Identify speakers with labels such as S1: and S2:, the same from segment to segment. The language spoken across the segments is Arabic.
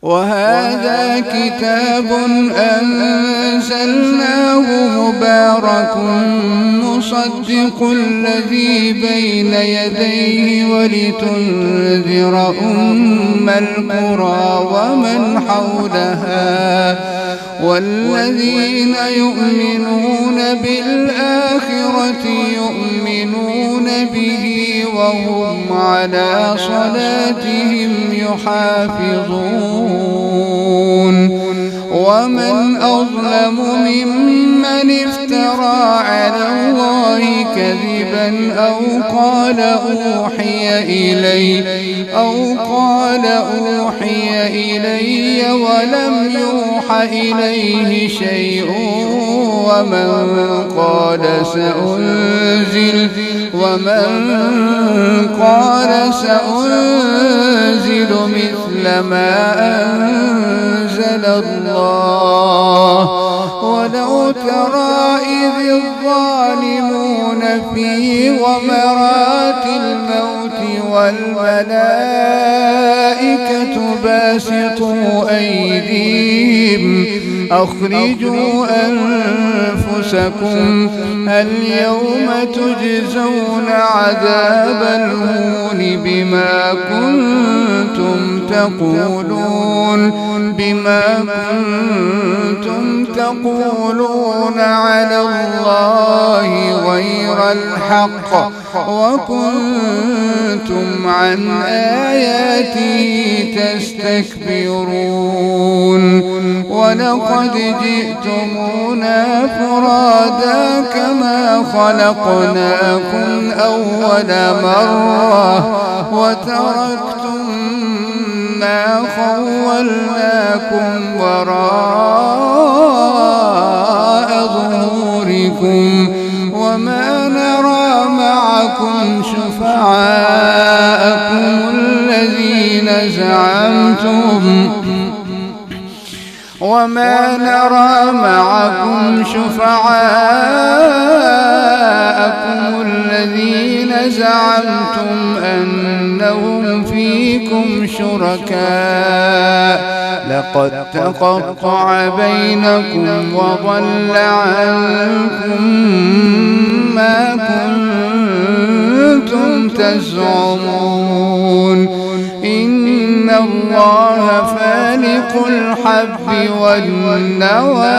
S1: وهذا كتاب أنزلناه مبارك مصدق الذي بين يديه ولتنذر أم القرى ومن حولها والذين يؤمنون بالآخرة يؤمنون به وهم على صلاتهم يحافظون ومن أظلم ممن افترى على الله كذبا أو قال أوحي إلي ولم يوح إليه شيء ومن قال سأنزل مثل ما أنزل الله ولو ترى إذ الظالمون في غمرات الموت والملائكة باسطوا أيديهم أخرجوا أنفسكم اليوم تجزون عذاب الهون بما كنتم تقولون على الله غير الحق وكنتم عن آياته تستكبرون ولقد جئتمونا فرادا كما خلقناكم أول مرة وتركتم ما خولناكم وراء ظهوركم وما نرى معكم شفعاءكم الذين زعمتم أنهم فيكم شركاء لقد تقطع بينكم وضل عنكم ما كنتم تزعمون إن الله فالق الحب والنوى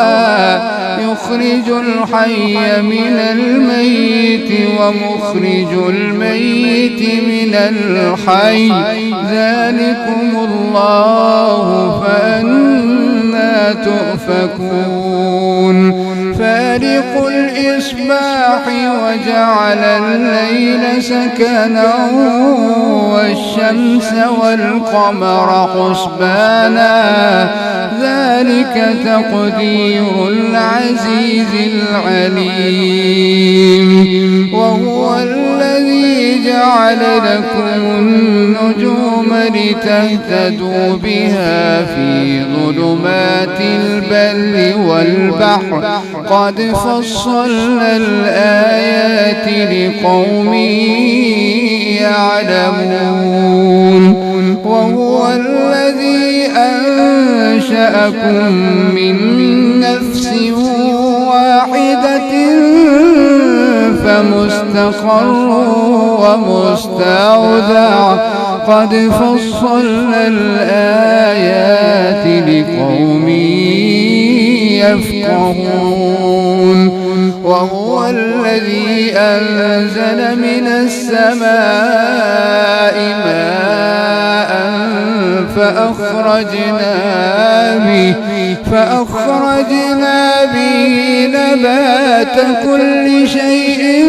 S1: يخرج الحي من الميت ومخرج الميت من الحي ذلكم الله فأنى تؤفكون فالق الإصباح وجعل الليل سكنا والشمس والقمر حسبانا ذلك تقدير العزيز العليم وهو الذي جعل لكم النجوم لتهتدوا بها في ظلمات البر والبحر قد فصلنا الآيات لقوم يعلمون وهو الذي أنشأكم من نفس واحدة فمستقر ومستودع قد فصلنا الآيات لقوم يفقهون وهو الذي أنزل من السماء ماء فأخرجنا به نبات كل شيء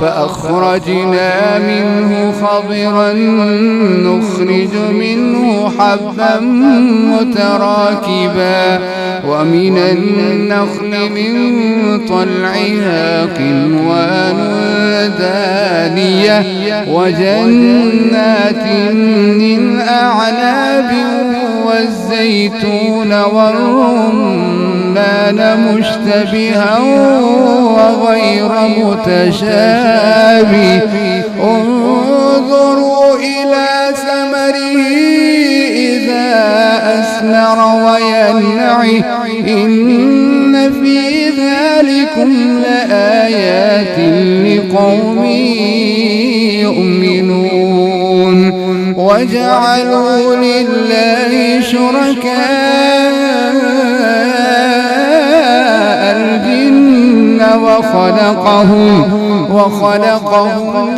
S1: فأخرجنا منه خضرا نخرج منه حبا متراكبا ومن النخل من طلعها قنوان دانية وجنات من أعناب والزيتون والرمان مشتبها وغير متشابه انظر إلى ثمره إذا أثمر وينعه إن في ذلكم لآيات لقوم يؤمنون وجعلوا لله شركاء الجن وخلقهم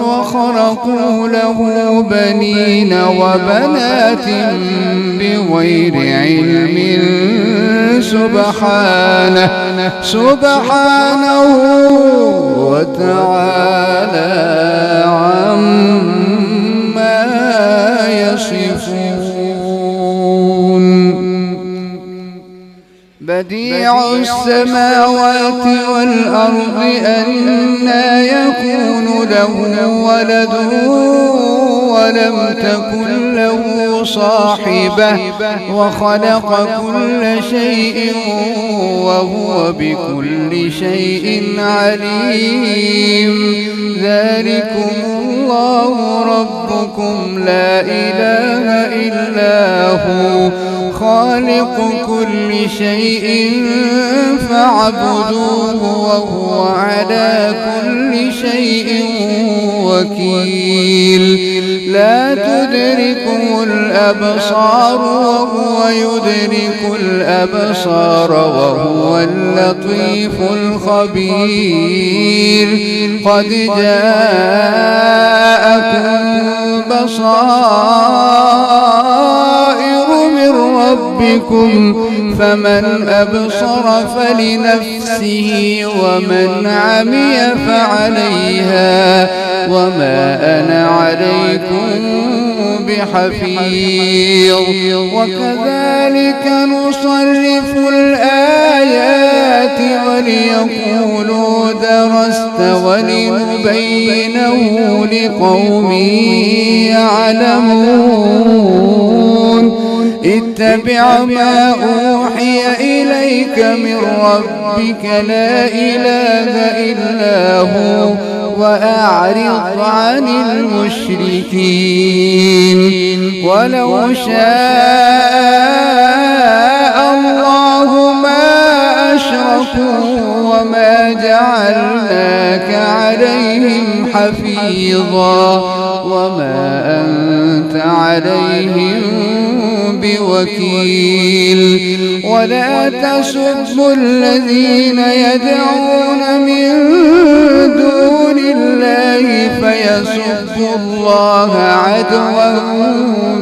S1: وخرقوا له بنين وبنات بغير علم سبحانه وتعالى عما يصفون بديع السماوات والأرض أنى يكون له ولد ولم تكن له صاحبة وخلق كل شيء وهو بكل شيء عليم ذلكم الله ربكم لا إله إلا هو خالق كل شيء فاعبدوه وهو على كل شيء وكيل لا تدركه الأبصار وهو يدرك الأبصار وهو اللطيف الخبير قد جاءكم بصائر من ربكم فمن أبصر فلنفسه ومن عمي فعليها وما أنا عليكم بحفيظ وكذلك نصرف الآيات وليقولوا درست ولنبينه لقوم يعلمون اتبع ما أوحي إليك من ربك لا إله إلا هو وأعرض عن المشركين ولو شاء الله ما أشركوا وما جعلناك عليهم حفيظا وما أنت عليهم بوكيل ولا تسبوا الذين يدعون من دون الله فيسبوا الله عدوا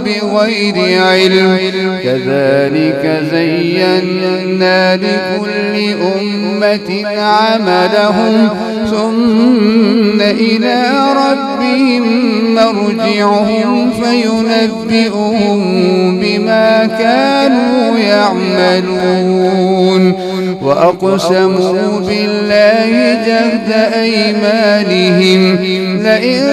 S1: بغير علم كذلك زينا لكل أمة عملهم ثم إلى ربهم مرجعهم فينبئهم بما كانوا يعملون وأقسموا بالله جهد أيمانهم لئن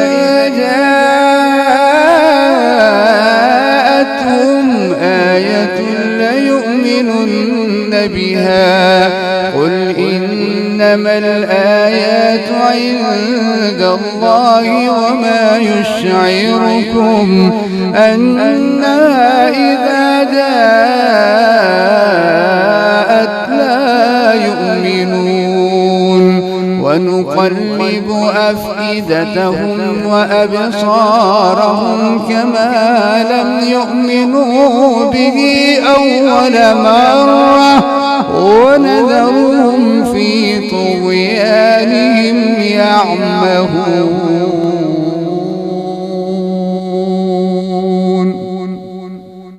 S1: جاءتهم آية ليؤمنن بها قل إنما الآيات عند الله وما يشعركم أنها إذا جاءت لا يؤمنون ونقلب أفئدتهم وأبصارهم كما لم يؤمنوا به أول مرة ونذرهم في طغيانهم